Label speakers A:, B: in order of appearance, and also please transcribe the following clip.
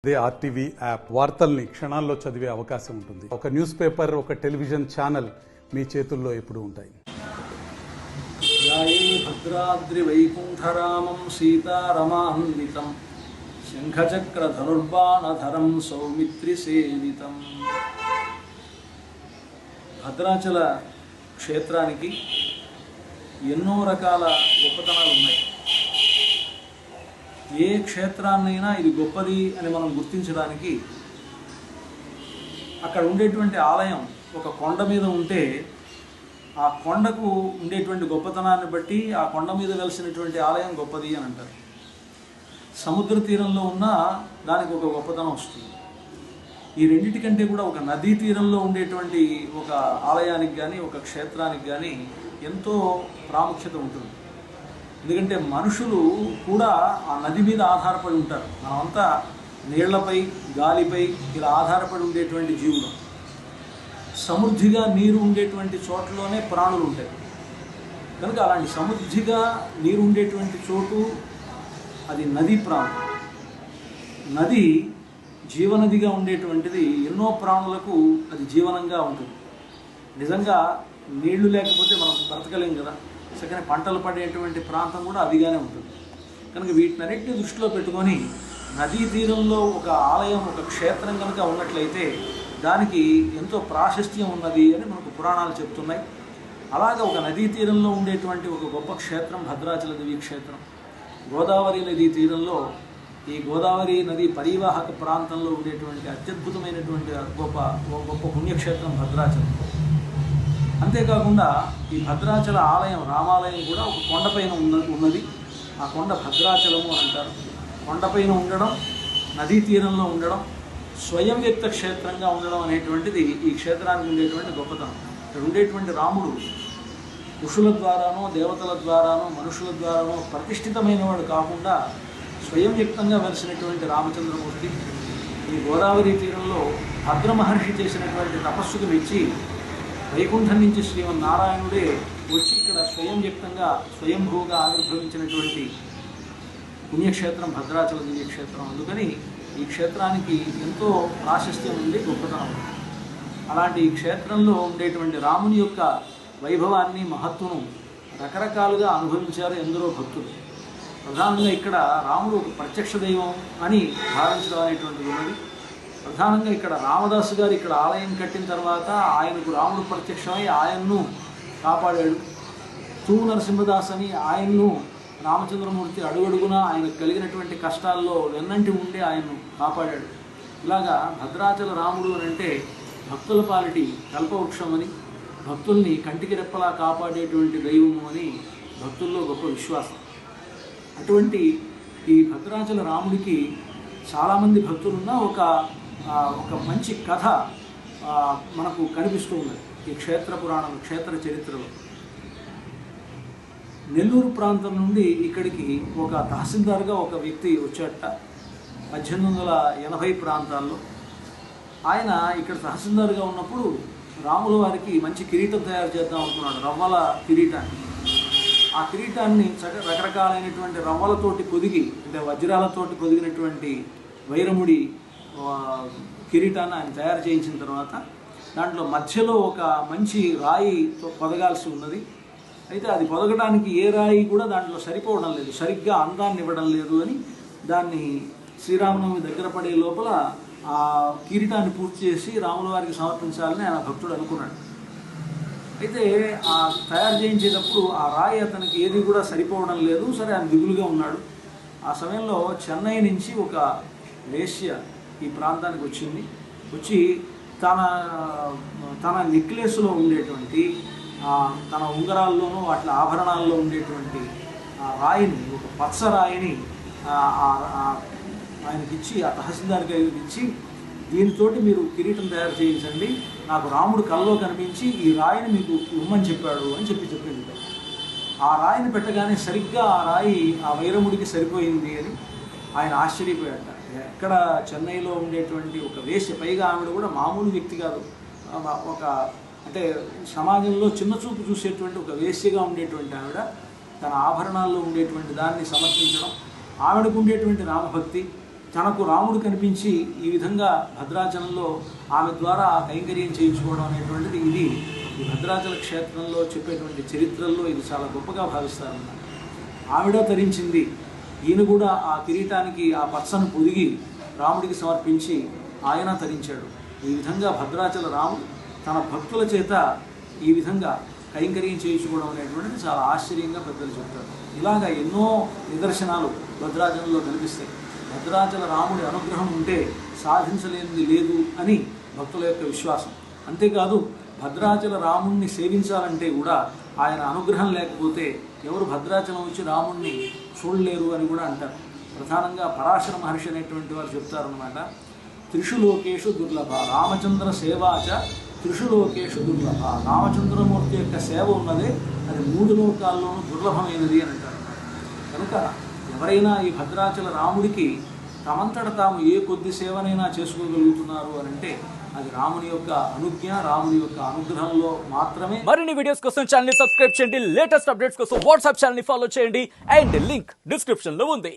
A: అదే RTV app వార్తల్ని క్షణాల్లో చదివే అవకాశం ఉంటుంది. ఒక న్యూస్ పేపర్, ఒక టెలివిజన్ ఛానల్ మీ చేతుల్లో ఎప్పుడూ ఉంటాయి.
B: ధ్యాయే భద్రాద్రి వైకుంఠరామం సీతారమాన్వితం శంఖచక్ర ధనుర్బాణధరం సౌమిత్రి సేవితం. భద్రాచల క్షేత్రానికి ఎన్నో రకాల గొప్పతనాలు ఉన్నాయి. ఏ క్షేత్రాన్నైనా ఇది గొప్పది అని మనం గుర్తించడానికి అక్కడ ఉండేటువంటి ఆలయం ఒక కొండ మీద ఉంటే ఆ కొండకు ఉండేటువంటి గొప్పతనాన్ని బట్టి ఆ కొండ మీద వెలిసినటువంటి ఆలయం గొప్పది అని అంటారు. సముద్ర తీరంలో ఉన్న దానికి ఒక గొప్పతనం వస్తుంది. ఈ రెండింటికంటే కూడా ఒక నదీ తీరంలో ఉండేటువంటి ఒక ఆలయానికి కానీ ఒక క్షేత్రానికి కానీ ఎంతో ప్రాముఖ్యత ఉంటుంది. ఎందుకంటే మనుషులు కూడా ఆ నది మీద ఆధారపడి ఉంటారు. మనమంతా నీళ్లపై, గాలిపై ఇలా ఆధారపడి ఉండేటువంటి జీవులు. సమృద్ధిగా నీరు ఉండేటువంటి చోట్లోనే ప్రాణులు ఉంటాయి. కనుక అలాంటి సమృద్ధిగా నీరు ఉండేటువంటి చోటు అది నదీ ప్రాంతం. నది జీవనదిగా ఉండేటువంటిది ఎన్నో ప్రాణులకు అది జీవనంగా ఉంటుంది. నిజంగా నీళ్లు లేకపోతే మనం బ్రతకలేం కదా. సగనే పంటలు పడేటువంటి ప్రాంతం కూడా అదిగానే ఉంటుంది. కనుక వీటినన్నింటినీ దృష్టిలో పెట్టుకొని నదీ తీరంలో ఒక ఆలయం, ఒక క్షేత్రం కనుక ఉన్నట్లయితే దానికి ఎంతో ప్రాశస్త్యం ఉన్నది అని మనకు పురాణాలు చెప్తున్నాయి. అలాగే ఒక నదీ తీరంలో ఉండేటువంటి ఒక గొప్ప క్షేత్రం భద్రాచల దేవి క్షేత్రం. గోదావరి నదీ తీరంలో ఈ గోదావరి నది పరివాహక ప్రాంతంలో ఉండేటువంటి అత్యద్భుతమైనటువంటి గొప్ప పుణ్యక్షేత్రం భద్రాచలం. అంతేకాకుండా ఈ భద్రాచల ఆలయం, రామాలయం కూడా ఒక కొండపైన ఉన్నది. ఆ కొండ భద్రాచలము అని అంటారు. కొండపైన ఉండడం, నదీ తీరంలో ఉండడం, స్వయం వ్యక్త క్షేత్రంగా ఉండడం అనేటువంటిది ఈ క్షేత్రానికి ఉండేటువంటి గొప్పతనం. ఇక్కడ ఉండేటువంటి రాముడు ఋషుల ద్వారానో, దేవతల ద్వారానో, మనుషుల ద్వారానో ప్రతిష్ఠితమైన వాడు కాకుండా స్వయం వ్యక్తంగా వెలిసినటువంటి రామచంద్రమూర్తి ఈ గోదావరి తీరంలో భద్ర మహర్షి చేసినటువంటి తపస్సుకు మెచ్చి వైకుంఠం నుంచి శ్రీమన్నారాయణుడే వచ్చి ఇక్కడ స్వయం వ్యక్తంగా స్వయంభూగా ఆవిర్భవించినటువంటి పుణ్యక్షేత్రం భద్రాచల దివ్యక్షేత్రం. అందుకని ఈ క్షేత్రానికి ఎంతో ప్రాశస్త్యం ఉంది, గొప్పతనం ఉంది. అలాంటి ఈ క్షేత్రంలో ఉండేటువంటి రాముని యొక్క వైభవాన్ని, మహత్వను రకరకాలుగా అనుభవించారు ఎందరో భక్తులు. ప్రధానంగా ఇక్కడ రాముడు ఒక ప్రత్యక్ష దైవం అని భావించడం అనేటువంటిది ఉన్నది. ప్రధానంగా ఇక్కడ రామదాసు గారు ఇక్కడ ఆలయం కట్టిన తర్వాత ఆయనకు రాముడు ప్రత్యక్షమై ఆయన్ను కాపాడాడు. తూ నరసింహదాస్ అని ఆయన్ను రామచంద్రమూర్తి అడుగడుగున ఆయనకు కలిగినటువంటి కష్టాల్లో వెన్నంటి ఉండి ఆయన్ను కాపాడాడు. ఇలాగా భద్రాచల రాముడు అని అంటే భక్తుల పాలిటి కల్పవృక్షం అని, భక్తుల్ని కంటికి రెప్పలా కాపాడేటువంటి దైవము అని భక్తుల్లో గొప్ప విశ్వాసం. అటువంటి ఈ భద్రాచల రాముడికి చాలామంది భక్తులున్న ఒక మంచి కథ మనకు కనిపిస్తూ ఉన్నది ఈ క్షేత్ర పురాణం, క్షేత్ర చరిత్రలో. నెల్లూరు ప్రాంతం నుండి ఇక్కడికి ఒక తహసీల్దార్గా ఒక వ్యక్తి వచ్చాట 1880 ప్రాంతాల్లో. ఆయన ఇక్కడ తహసీల్దార్గా ఉన్నప్పుడు రాముల వారికి మంచి కిరీటం తయారు చేద్దాం అనుకున్నాడు, రవ్వల కిరీటాన్ని. ఆ కిరీటాన్ని రకరకాలైనటువంటి రవ్వలతోటి పొదిగి, అంటే వజ్రాలతోటి పొదిగినటువంటి వైరముడి కిరీటాన్ని ఆయన తయారు చేయించిన తర్వాత దాంట్లో మధ్యలో ఒక మంచి రాయితో పొదగాల్సి ఉన్నది. అయితే అది పొదగడానికి ఏ రాయి కూడా దాంట్లో సరిపోవడం లేదు, సరిగ్గా అందాన్ని ఇవ్వడం లేదు అని దాన్ని శ్రీరామనవమి దగ్గర పడే లోపల ఆ కిరీటాన్ని పూర్తి చేసి రాముల వారికి సమర్పించాలని ఆయన భక్తుడు అనుకున్నాడు. అయితే ఆ తయారు చేయించేటప్పుడు ఆ రాయి అతనికి ఏది కూడా సరిపోవడం లేదు. సరే, ఆయన దిగులుగా ఉన్నాడు. ఆ సమయంలో చెన్నై నుంచి ఒక వేశ్య ఈ ప్రాంతానికి వచ్చింది. వచ్చి తన నెక్లెస్లో ఉండేటువంటి తన ఉంగరాల్లోనూ వాటి ఆభరణాల్లో ఉండేటువంటి ఆ రాయిని, ఒక పచ్చ రాయిని ఆయనకిచ్చి, ఆ తహసీల్దార్ గారికి ఇచ్చి, దీనితోటి మీరు కిరీటం తయారు చేయించండి, నాకు రాముడు కల్లో కనిపించి ఈ రాయిని మీకు ఇమ్మని చెప్పాడు అని చెప్పింది. ఆ రాయిని పెట్టగానే సరిగ్గా ఆ రాయి ఆ వైరముడికి సరిపోయింది అని ఆయన ఆశ్చర్యపోయాట. ఎక్కడ చెన్నైలో ఉండేటువంటి ఒక వేశ్య, పైగా ఆవిడ కూడా మామూలు వ్యక్తి కాదు, ఒక అంటే సమాజంలో చిన్న చూపు చూసేటువంటి ఒక వేశ్యగా ఉండేటువంటి ఆవిడ తన ఆభరణాల్లో ఉండేటువంటి దాన్ని సమర్పించడం, ఆవిడకు ఉండేటువంటి రామభక్తి, తనకు రాముడు కనిపించి ఈ విధంగా భద్రాచలంలో ఆమె ద్వారా ఆ కైంకర్యం చేయించుకోవడం అనేటువంటిది ఇది ఈ భద్రాచల క్షేత్రంలో చెప్పేటువంటి చరిత్రల్లో ఇది చాలా గొప్పగా భావిస్తారన్నమాట. ఆవిడ తరించింది, ఈయన కూడా ఆ కిరీటానికి ఆ పచ్చను పొదిగి రాముడికి సమర్పించి ఆయన తరించాడు. ఈ విధంగా భద్రాచల రాముడు తన భక్తుల చేత ఈ విధంగా కైంకర్యం చేయించుకోవడం అనేటువంటిది చాలా ఆశ్చర్యంగా పెద్దలు చెప్తారు. ఇలాగా ఎన్నో నిదర్శనాలు భద్రాచలంలో కనిపిస్తాయి. భద్రాచల రాముడి అనుగ్రహం ఉంటే సాధించలేనిది లేదు అని భక్తుల యొక్క విశ్వాసం. అంతేకాదు భద్రాచల రాముణ్ణి సేవించాలంటే కూడా ఆయన అనుగ్రహం లేకపోతే ఎవరు భద్రాచలం వచ్చి రాముణ్ణి చూడలేరు అని కూడా అంటారు. ప్రధానంగా పరాశర మహర్షి అనేటువంటి వారు చెప్తారనమాట, త్రిషు లోకేషు దుర్లభ రామచంద్ర సేవాచ త్రిషు లోకేషు దుర్లభ. రామచంద్రమూర్తి యొక్క సేవ ఉన్నదే అది 3 లోకాల్లోనూ దుర్లభమైనది అని అంటారు. కనుక ఎవరైనా ఈ భద్రాచల రాముడికి తమంతట తాము ఏ కొద్ది సేవనైనా చేసుకోగలుగుతున్నారు అని అంటే అది రాముని యొక్క అనుజ్ఞ, రాముని యొక్క అనుగ్రహంలో మాత్రమే.
C: మరిన్ని వీడియోస్ కోసం ఛానల్ ని సబ్స్క్రైబ్ చేయండి, లేటెస్ట్ అప్డేట్స్ కోసం వాట్సాప్ ఛానల్ ని ఫాలో చేయండి అండ్ లింక్ డిస్క్రిప్షన్ లో ఉంది.